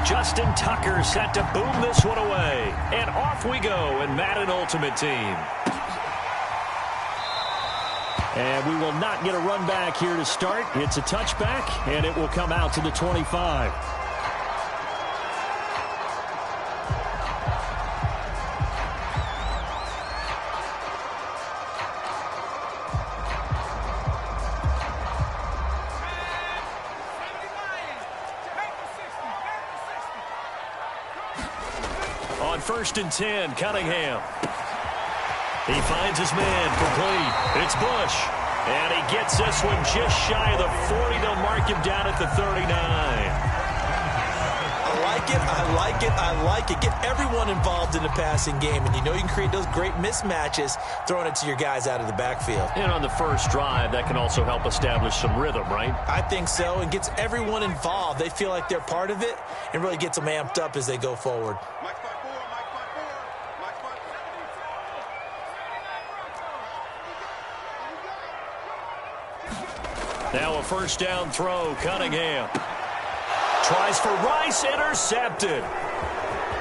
Justin Tucker set to boom this one away. And off we go in Madden Ultimate Team. And we will not get a run back here to start. It's a touchback, and it will come out to the 25. On 1st and 10, Cunningham. He finds his man complete. It's Bush. And he gets this one just shy of the 40. They'll mark him down at the 39. I like it. I like it. I like it. Get everyone involved in the passing game. And you know you can create those great mismatches throwing it to your guys out of the backfield. And on the first drive, that can also help establish some rhythm, right? I think so. And gets everyone involved. They feel like they're part of it and really gets them amped up as they go forward. Now a first down throw, Cunningham. Tries for Rice, intercepted.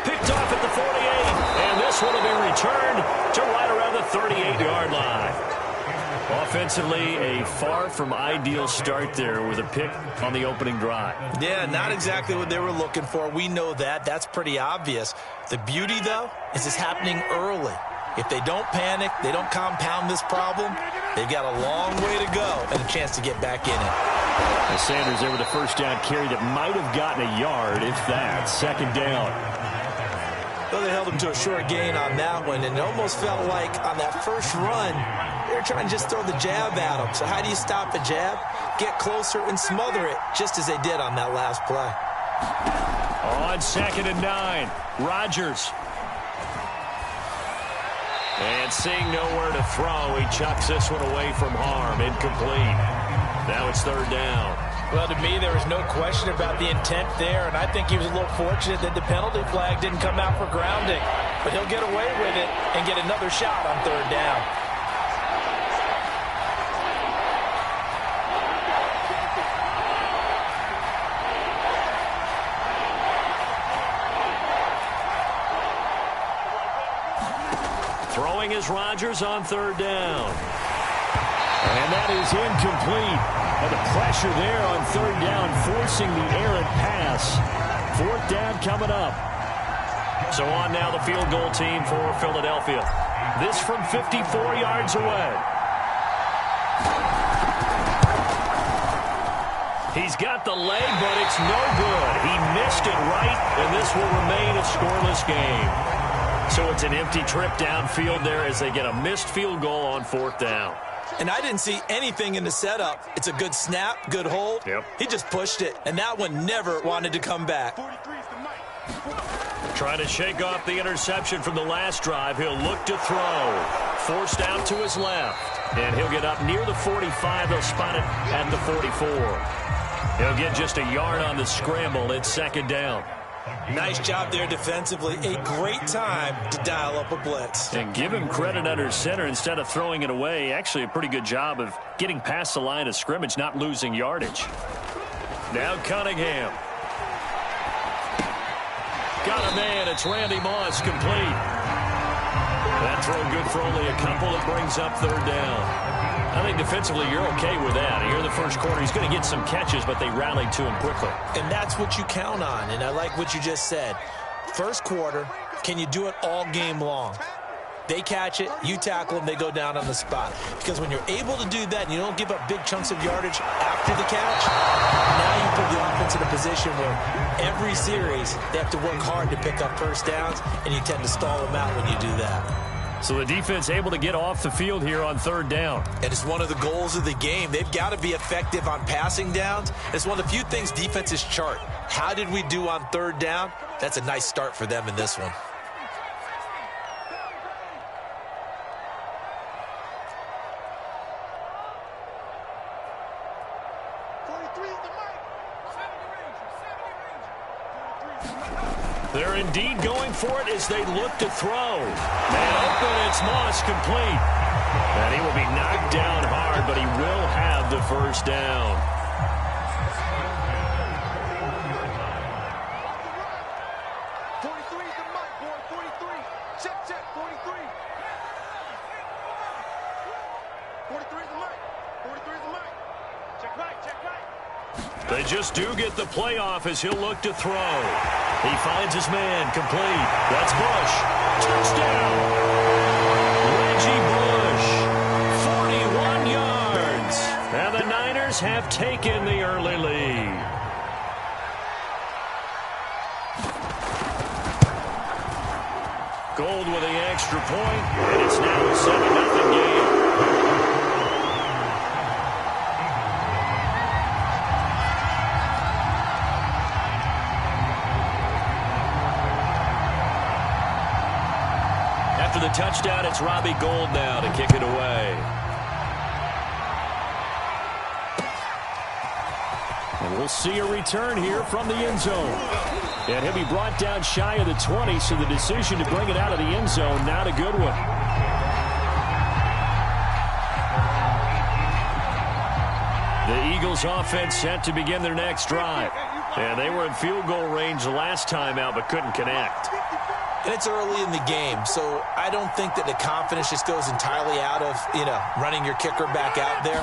Picked off at the 48, and this one will be returned to right around the 38-yard line. Offensively, a far from ideal start there with a pick on the opening drive. Yeah, not exactly what they were looking for. We know that. That's pretty obvious. The beauty, though, is it's happening early. If they don't panic, they don't compound this problem, they've got a long way to go and a chance to get back in it. And Sanders there with a first down carry that might have gotten a yard, if that. Second down. Well, they held him to a short gain on that one, and it almost felt like on that first run, they were trying to just throw the jab at him. So how do you stop a jab? Get closer and smother it, just as they did on that last play. On 2nd and 9, Rodgers. And seeing nowhere to throw, he chucks this one away from harm. Incomplete. Now it's 3rd down. Well, to me, there was no question about the intent there, and I think he was a little fortunate that the penalty flag didn't come out for grounding. But he'll get away with it and get another shot on 3rd down. Throwing is Rodgers on 3rd down. And that is incomplete. And the pressure there on 3rd down, forcing the errant pass. 4th down coming up. So on now the field goal team for Philadelphia. This from 54 yards away. He's got the leg, but it's no good. He missed it right, and this will remain a scoreless game. So it's an empty trip downfield there as they get a missed field goal on 4th down. And I didn't see anything in the setup. It's a good snap, good hold. Yep. He just pushed it, and that one never wanted to come back. Trying to shake off the interception from the last drive. He'll look to throw. Forced out to his left. And he'll get up near the 45. They'll spot it at the 44. He'll get just a yard on the scramble. It's 2nd down. Nice job there defensively. A great time to dial up a blitz. And give him credit under center instead of throwing it away. Actually a pretty good job of getting past the line of scrimmage, not losing yardage. Now Cunningham. Got a man. It's Randy Moss, complete. That throw good for only a couple. It brings up 3rd down. I think defensively you're okay with that. Here in the first quarter, he's going to get some catches, but they rallied to him quickly. And that's what you count on, and I like what you just said. First quarter, can you do it all game long? They catch it, you tackle them, they go down on the spot. Because when you're able to do that and you don't give up big chunks of yardage after the catch, now you put the offense in a position where every series they have to work hard to pick up first downs, and you tend to stall them out when you do that. So the defense able to get off the field here on 3rd down. And it's one of the goals of the game. They've got to be effective on passing downs. It's one of the few things defenses chart. How did we do on 3rd down? That's a nice start for them in this one. They're indeed going for it as they look to throw. And open, it's Moss, complete. And he will be knocked down hard, but he will have the first down. They just do get the playoff as he'll look to throw. He finds his man, complete. That's Bush. Touchdown! Reggie Bush, 41 yards. And the Niners have taken the early lead. Gold with the extra point, and it's now a 7-0 game. After the touchdown, it's Robbie Gould now to kick it away. And we'll see a return here from the end zone. And he'll be brought down shy of the 20, so the decision to bring it out of the end zone, not a good one. The Eagles offense set to begin their next drive. And they were in field goal range the last time out, but couldn't connect. And it's early in the game, so I don't think that the confidence just goes entirely out of, running your kicker back out there.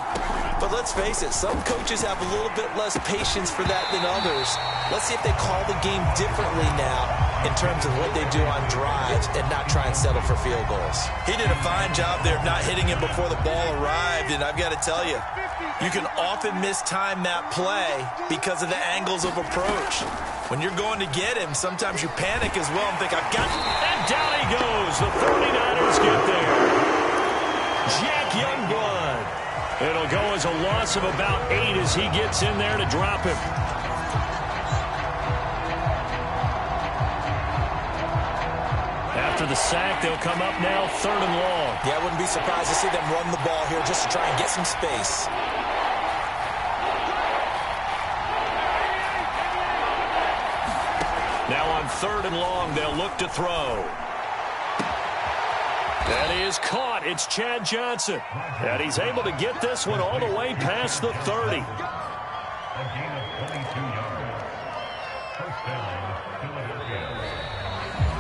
But let's face it, some coaches have a little bit less patience for that than others. Let's see if they call the game differently now in terms of what they do on drives and not try and settle for field goals. He did a fine job there of not hitting him before the ball arrived, and I've got to tell you, you can often mistime that play because of the angles of approach. When you're going to get him, sometimes you panic as well and think, I've got him. And down he goes. The 49ers get there. Jack Youngblood. It'll go as a loss of about 8 as he gets in there to drop him. After the sack, they'll come up now 3rd and long. Yeah, I wouldn't be surprised to see them run the ball here just to try and get some space. Now on 3rd and long, they'll look to throw. That is caught. It's Chad Johnson. And he's able to get this one all the way past the 30.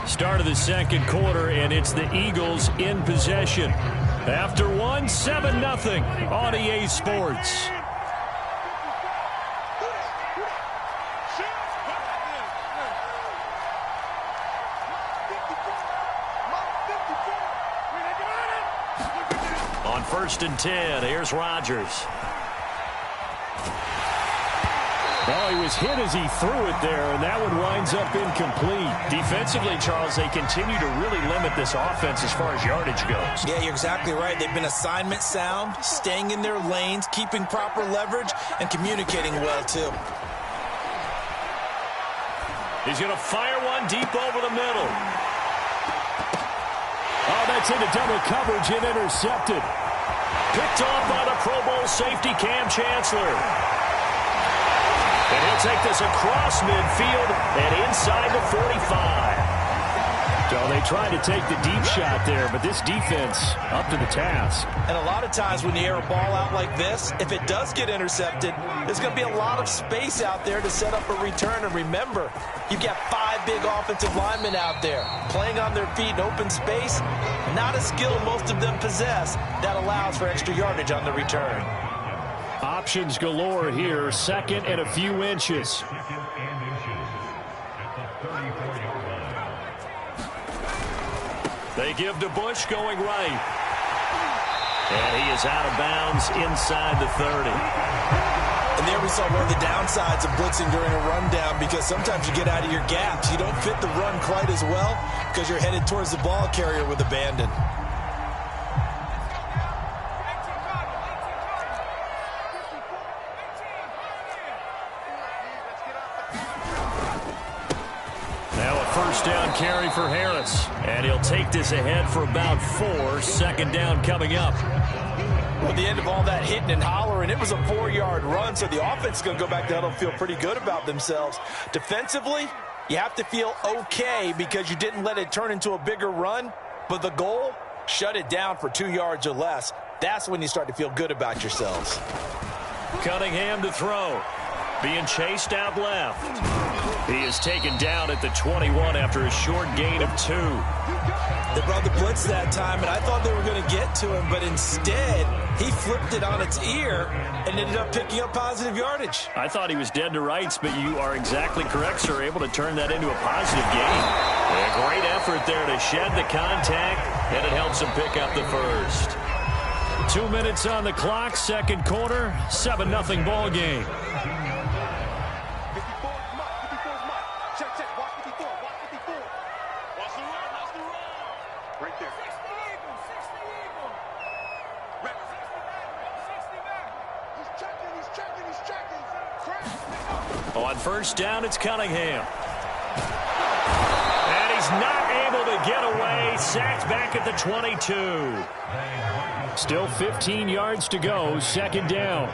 Start of the second quarter, and it's the Eagles in possession. After one, 7-0 on EA Sports. On 1st and 10, here's Rodgers. Well, he was hit as he threw it there, and that one winds up incomplete. Defensively, Charles, they continue to really limit this offense as far as yardage goes. Yeah, you're exactly right. They've been assignment sound, staying in their lanes, keeping proper leverage, and communicating well, too. He's going to fire one deep over the middle. Oh, that's into double coverage and intercepted. Picked off by the Pro Bowl safety Cam Chancellor. And he'll take this across midfield and inside the 45. So they tried to take the deep shot there, but this defense up to the task. And a lot of times when you air a ball out like this, if it does get intercepted, there's going to be a lot of space out there to set up a return. And remember, you've got 5 big offensive linemen out there playing on their feet in open space. Not a skill most of them possess that allows for extra yardage on the return. Options galore here, 2nd and a few inches. They give to Bush going right. And he is out of bounds inside the 30. And there we saw one of the downsides of blitzing during a rundown, because sometimes you get out of your gaps. You don't fit the run quite as well because you're headed towards the ball carrier with abandon. First down carry for Harris. And he'll take this ahead for about 4. 2nd down coming up. Well, at the end of all that hitting and hollering, it was a 4-yard run, so the offense is going to go back down and feel pretty good about themselves. Defensively, you have to feel okay because you didn't let it turn into a bigger run, but the goal, shut it down for 2 yards or less. That's when you start to feel good about yourselves. Cunningham to throw. Being chased out left. He is taken down at the 21 after a short gain of 2. They brought the blitz that time, and I thought they were going to get to him, but instead he flipped it on its ear and ended up picking up positive yardage. I thought he was dead to rights, but you are exactly correct, sir. Able to turn that into a positive gain. A great effort there to shed the contact, and it helps him pick up the first. 2 minutes on the clock, second quarter, 7-0 ball game. On first down, it's Cunningham. And he's not able to get away. Sacked back at the 22. Still 15 yards to go, second down.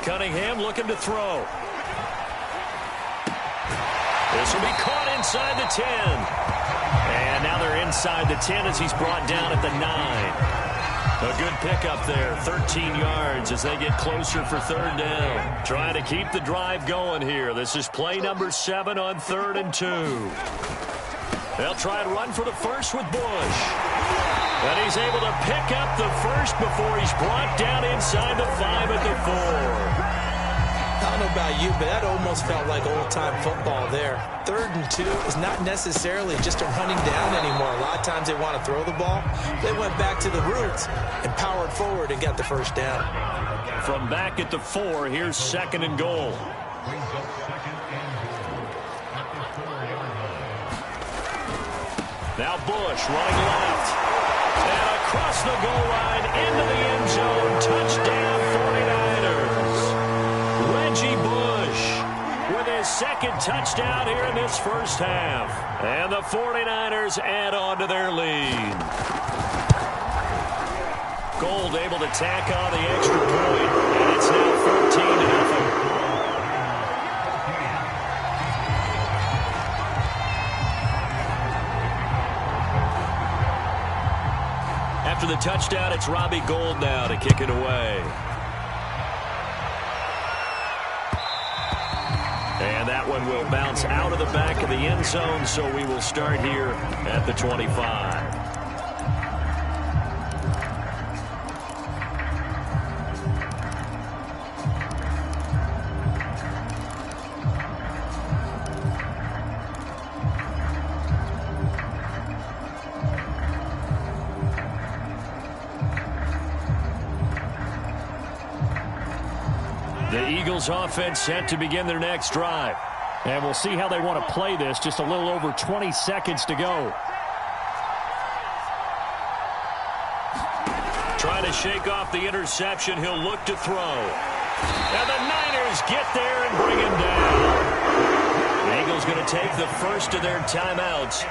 Cunningham looking to throw. This will be caught inside the 10. And now they're inside the 10 as he's brought down at the 9. A good pickup there, 13 yards as they get closer for third down. Trying to keep the drive going here. This is play number 7 on 3rd and 2. They'll try and run for the first with Bush. And he's able to pick up the first before he's brought down inside the 5 at the 4. I don't know about you, but that almost felt like old-time football there. 3rd and 2 is not necessarily just a running down anymore. A lot of times they want to throw the ball. They went back to the roots and powered forward and got the first down. From back at the 4, here's 2nd and goal. Now Bush running left. And across the goal line into the end zone. Touchdown 49ers. Reggie Bush with his second touchdown here in this first half. And the 49ers add on to their lead. Gold able to tack on the extra point. And it's now 14-0. After the touchdown, it's Robbie Gould now to kick it away. And that one will bounce out of the back of the end zone, so we will start here at the 25. The Eagles offense set to begin their next drive. And we'll see how they want to play this. Just a little over 20 seconds to go. Trying to shake off the interception. He'll look to throw. And the Niners get there and bring him down. The Eagles going to take the first of their timeouts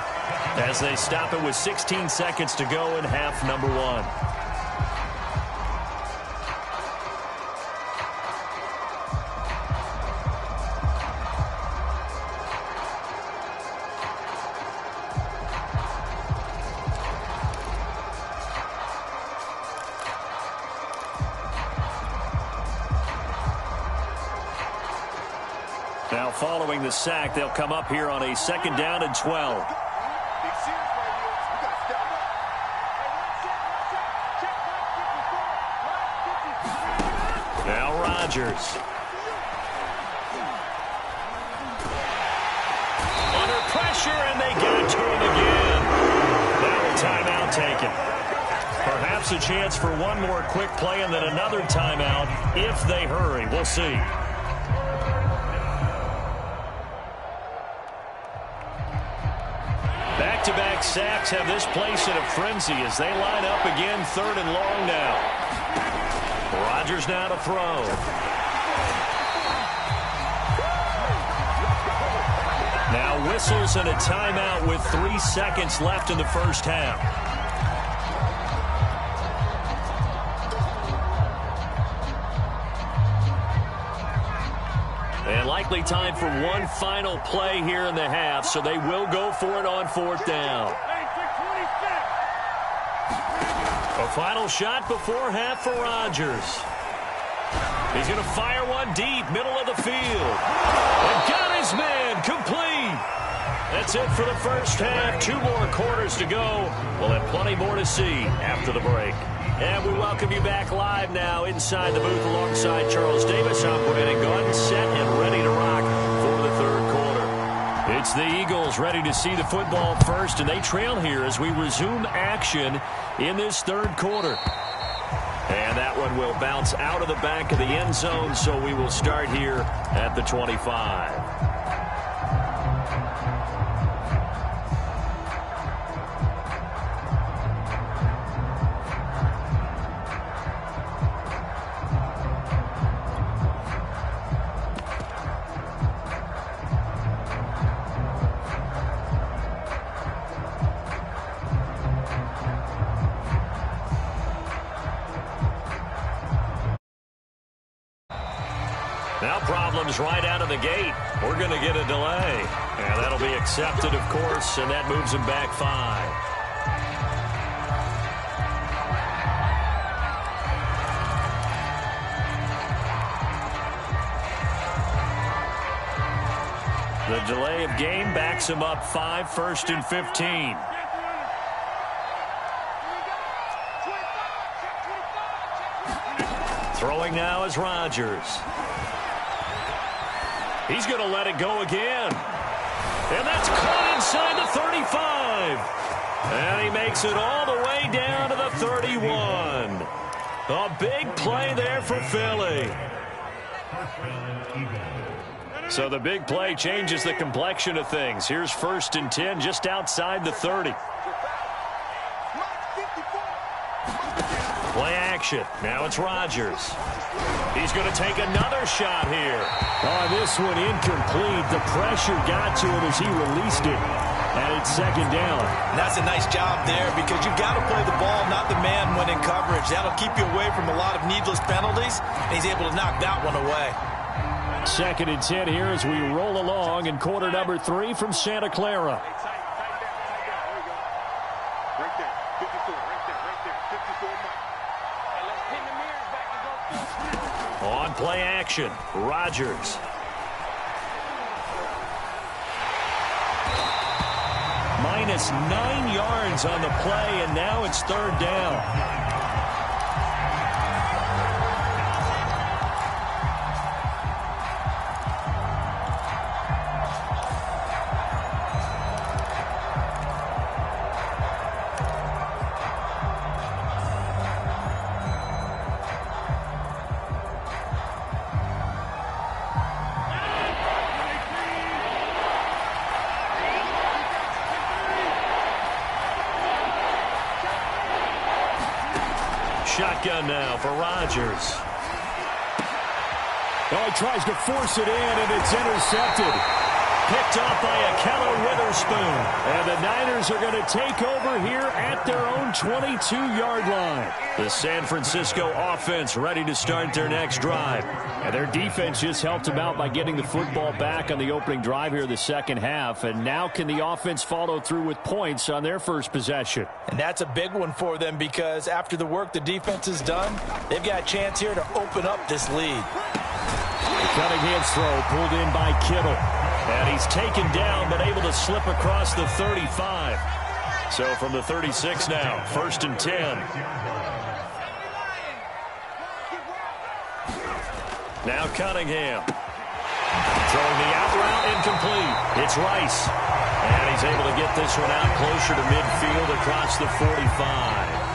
as they stop it with 16 seconds to go in half number 1. Now following the sack, they'll come up here on a 2nd down and 12. Now Rodgers. Under pressure, and they get to him again. Now a timeout taken. Perhaps a chance for one more quick play and then another timeout if they hurry. We'll see. Back-to-back sacks have this place in a frenzy as they line up again 3rd and long now. Rodgers now to throw. Now whistles and a timeout with 3 seconds left in the first half. And likely time for one final play here in the half, so they will go for it on 4th down. A Final shot before half for Rodgers. He's going to fire one deep, middle of the field. And got his man, complete. That's it for the first half. 2 more quarters to go. We'll have plenty more to see after the break. And we welcome you back live now inside the booth alongside Charles Davis. I'm Brandon Gunn, set and ready to rock for the third quarter. It's the Eagles ready to see the football first, and they trail here as we resume action in this third quarter. And that one will bounce out of the back of the end zone, so we will start here at the 25. Now problems right out of the gate. We're going to get a delay. And that'll be accepted, of course, and that moves him back 5. The delay of game backs him up 5, 1st and 15. Throwing now is Rodgers. He's going to let it go again. And that's caught inside the 35. And he makes it all the way down to the 31. A big play there for Philly. So the big play changes the complexion of things. Here's 1st and 10 just outside the 30. Play action. Now it's Rodgers. He's going to take another shot here. Oh, this one incomplete. The pressure got to him as he released it. And it's 2nd down. And that's a nice job there because you've got to play the ball, not the man when in coverage. That'll keep you away from a lot of needless penalties. And he's able to knock that one away. 2nd and 10 here as we roll along in quarter number 3 from Santa Clara. On play action, Rodgers. Minus 9 yards on the play, and now it's 3rd down. Shotgun now for Rodgers. Oh, he tries to force it in, and it's intercepted. Picked off by Akello Witherspoon. And the Niners are going to take over here at their own 22-yard line. The San Francisco offense ready to start their next drive. And their defense just helped them out by getting the football back on the opening drive here the second half. And now can the offense follow through with points on their first possession? And that's a big one for them because after the work the defense has done, they've got a chance here to open up this lead. The Cunningham's throw pulled in by Kittle. And he's taken down but able to slip across the 35. So from the 36 now, 1st and 10. Now Cunningham. Throwing the out route incomplete. It's Rice. And he's able to get this one out closer to midfield across the 45.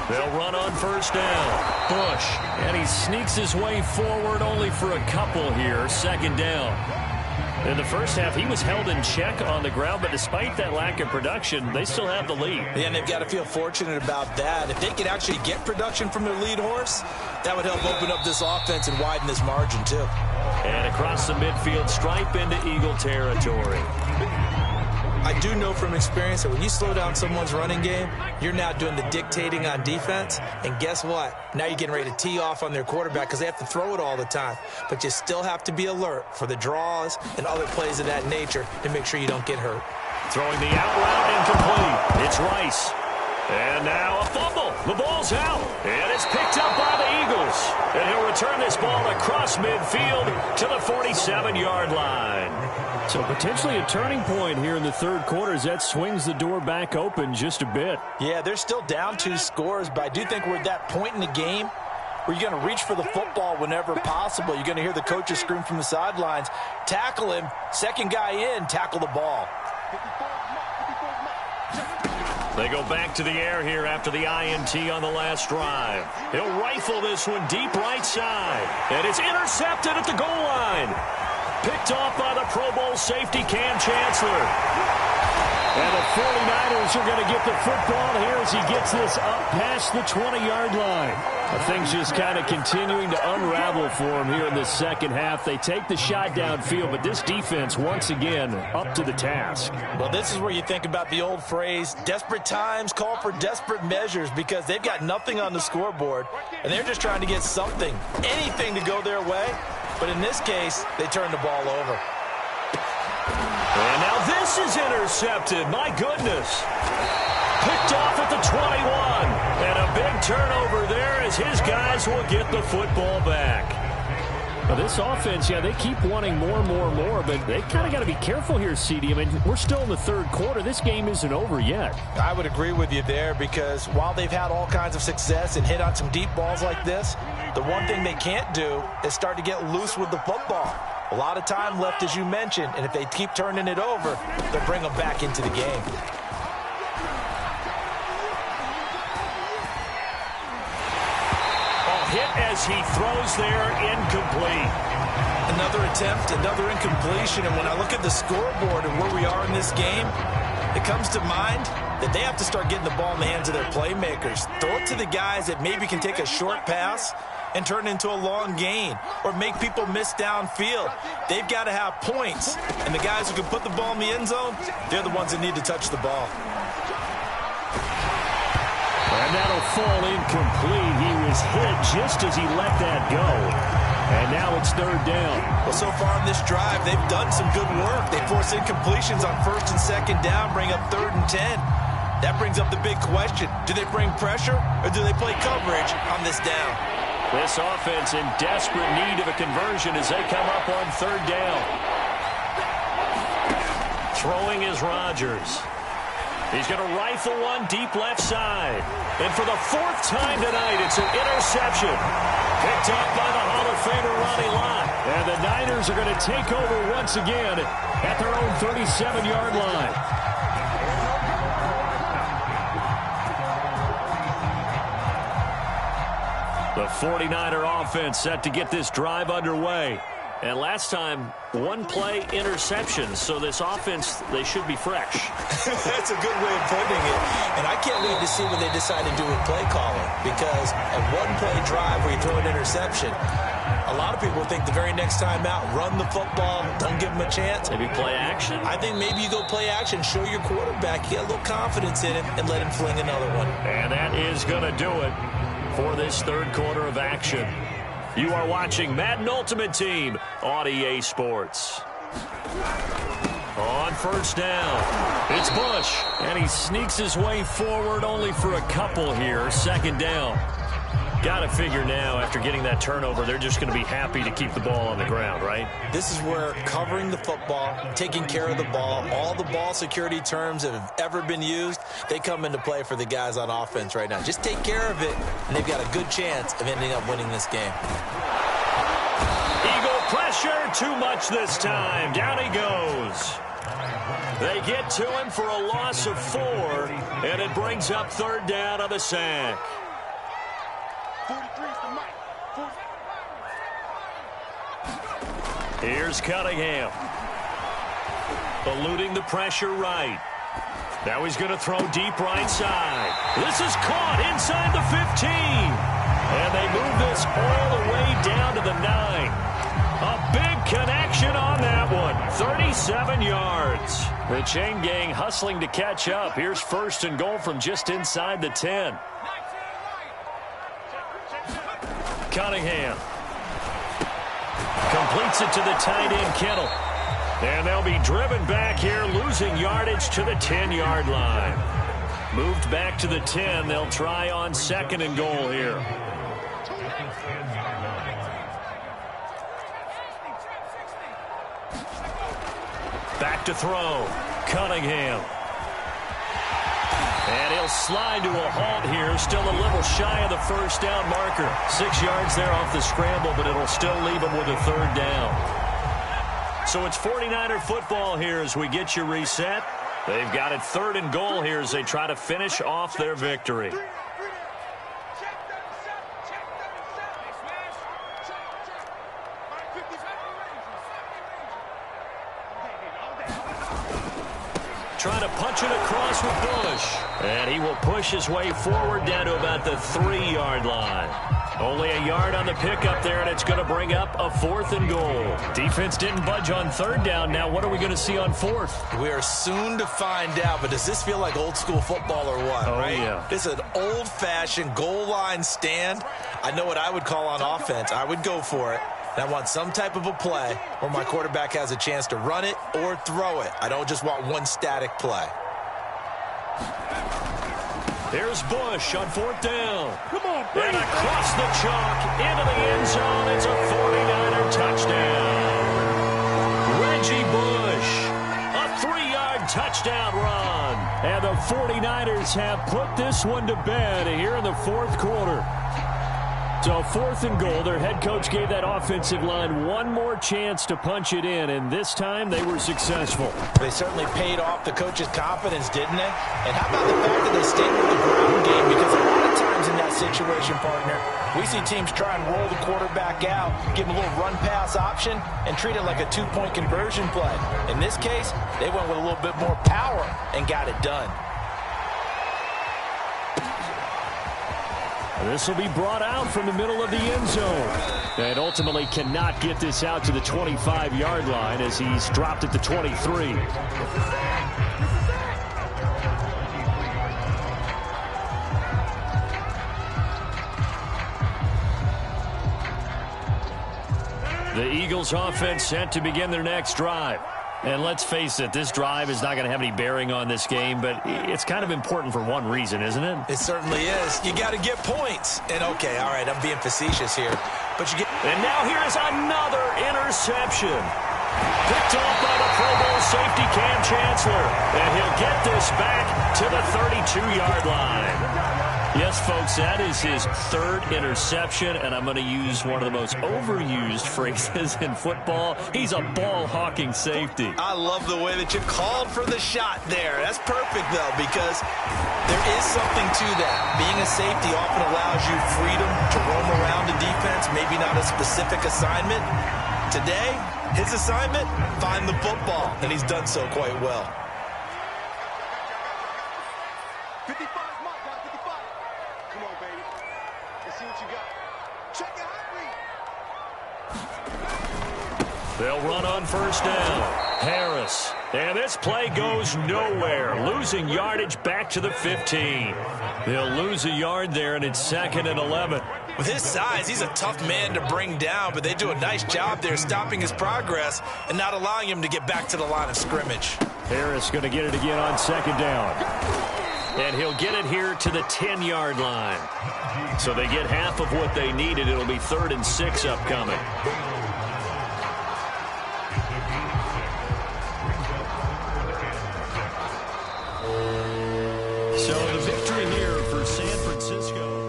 They'll run on 1st down. Bush. And he sneaks his way forward only for a couple here. 2nd down. In the first half, he was held in check on the ground, but despite that lack of production, they still have the lead. And they've got to feel fortunate about that. If they could actually get production from their lead horse, that would help open up this offense and widen this margin, too. And across the midfield stripe into Eagle territory. I do know from experience that when you slow down someone's running game, you're now doing the dictating on defense. And guess what? Now you're getting ready to tee off on their quarterback because they have to throw it all the time. But you still have to be alert for the draws and other plays of that nature to make sure you don't get hurt. Throwing the out route incomplete. It's Rice. And now a fumble. The ball's out. And it's picked up by the Eagles. And he'll return this ball across midfield to the 47-yard line. So potentially a turning point here in the third quarter as that swings the door back open just a bit. Yeah, they're still down 2 scores, but I do think we're at that point in the game where you're going to reach for the football whenever possible. You're going to hear the coaches scream from the sidelines, tackle him, second guy in, tackle the ball. They go back to the air here after the INT on the last drive. He'll rifle this one deep right side. And it's intercepted at the goal line. Picked off by the Pro Bowl safety Cam Chancellor. And the 49ers are going to get the football here as he gets this up past the 20-yard line. Things just kind of continuing to unravel for him here in the second half. They take the shot downfield, but this defense, once again, up to the task. Well, this is where you think about the old phrase, desperate times call for desperate measures, because they've got nothing on the scoreboard, and they're just trying to get something, anything to go their way. But in this case, they turn the ball over. And now this is intercepted. My goodness. Picked off at the 21. And a big turnover there as his guys will get the football back. Well, this offense, yeah, they keep wanting more, but they kind of got to be careful here, CD. I mean, we're still in the third quarter. This game isn't over yet. I would agree with you there, because while they've had all kinds of success and hit on some deep balls like this, the one thing they can't do is start to get loose with the football. A lot of time left, as you mentioned, and if they keep turning it over, they'll bring them back into the game. Hit as he throws there, incomplete. Another attempt, another incompletion, and when I look at the scoreboard and where we are in this game, it comes to mind that they have to start getting the ball in the hands of their playmakers. Throw it to the guys that maybe can take a short pass and turn it into a long gain, or make people miss downfield. They've got to have points, and the guys who can put the ball in the end zone, they're the ones that need to touch the ball. And that'll fall incomplete. He was hit just as he let that go. And now it's third down. Well, so far in this drive, they've done some good work. They force incompletions on first and second down, bring up 3rd and 10. That brings up the big question. Do they bring pressure, or do they play coverage on this down? This offense in desperate need of a conversion as they come up on 3rd down. Throwing is Rodgers. He's going to rifle one deep left side. And for the 4th time tonight, it's an interception. Picked up by the Hall of Famer Ronnie Lott. And the Niners are going to take over once again at their own 37-yard line. The 49er offense set to get this drive underway. And last time, 1-play interception. So this offense, they should be fresh. That's a good way of putting it. And I can't wait to see what they decide to do with play calling. Because a 1-play drive where you throw an interception, a lot of people think the very next time out, run the football, don't give them a chance. Maybe play action? I think maybe you go play action, show your quarterback, get a little confidence in him, and let him fling another one. And that is going to do it for this third quarter of action. You are watching Madden Ultimate Team on EA Sports. On first down, it's Bush, and he sneaks his way forward only for a couple here. 2nd down. Got to figure now, after getting that turnover, they're just going to be happy to keep the ball on the ground, right? This is where covering the football, taking care of the ball, all the ball security terms that have ever been used, they come into play for the guys on offense right now. Just take care of it, and they've got a good chance of ending up winning this game. Eagle pressure, too much this time. Down he goes. They get to him for a loss of 4, and it brings up 3rd down on the sack. Here's Cunningham. Eluding the pressure right. Now he's going to throw deep right side. This is caught inside the 15. And they move this all the way down to the 9. A big connection on that one. 37 yards. The chain gang hustling to catch up. Here's 1st and goal from just inside the 10. Cunningham completes it to the tight end, Kittle. And they'll be driven back here, losing yardage to the 10-yard line. Moved back to the 10. They'll try on 2nd and goal here. Back to throw. Cunningham. And he'll slide to a halt here. Still a little shy of the 1st down marker. 6 yards there off the scramble, but it'll still leave him with a 3rd down. So it's 49er football here as we get you reset. They've got it 3rd and goal here as they try to finish off their victory. Trying to punch it across with Bush. And he will push his way forward down to about the 3-yard line. Only a yard on the pickup there, and it's going to bring up a 4th and goal. Defense didn't budge on 3rd down. Now what are we going to see on 4th? We are soon to find out, but does this feel like old school football or what? Oh, right? Yeah. This is an old-fashioned goal line stand. I know what I would call on offense. I would go for it. And I want some type of a play where my quarterback has a chance to run it or throw it. I don't just want one static play. Here's Bush on 4th down. Come on, and across the chalk into the end zone. It's a 49er touchdown. Reggie Bush, a 3-yard touchdown run. And the 49ers have put this one to bed here in the 4th quarter. So 4th and goal. Their head coach gave that offensive line one more chance to punch it in, and this time they were successful. They certainly paid off the coach's confidence, didn't they? And how about the fact that they stayed with the ground game? Because a lot of times in that situation, partner, we see teams try and roll the quarterback out, give him a little run-pass option, and treat it like a 2-point conversion play. In this case, they went with a little bit more power and got it done. This will be brought out from the middle of the end zone. And ultimately cannot get this out to the 25-yard line as he's dropped at the 23. The Eagles offense set to begin their next drive. And let's face it, this drive is not going to have any bearing on this game, but it's kind of important for one reason, isn't it? It certainly is. You got to get points. And, okay, all right, I'm being facetious here. But you get... And now here is another interception. Picked off by the Pro Bowl safety Cam Chancellor. And he'll get this back to the 32-yard line. Yes, folks, that is his 3rd interception, and I'm going to use one of the most overused phrases in football. He's a ball-hawking safety. I love the way that you called for the shot there. That's perfect, though, because there is something to that. Being a safety often allows you freedom to roam around the defense, maybe not a specific assignment. Today, his assignment, find the football, and he's done so quite well. 55, Mark, 55. Come on, baby. Let's see what you got. Check your hot read. They'll run on 1st down. Harris. And this play goes nowhere. Losing yardage back to the 15. They'll lose a yard there, and it's 2nd and 11. With his size, he's a tough man to bring down, but they do a nice job there stopping his progress and not allowing him to get back to the line of scrimmage. Harris going to get it again on 2nd down. And he'll get it here to the 10-yard line. So they get half of what they needed. It'll be 3rd and 6 upcoming. So the victory here for San Francisco.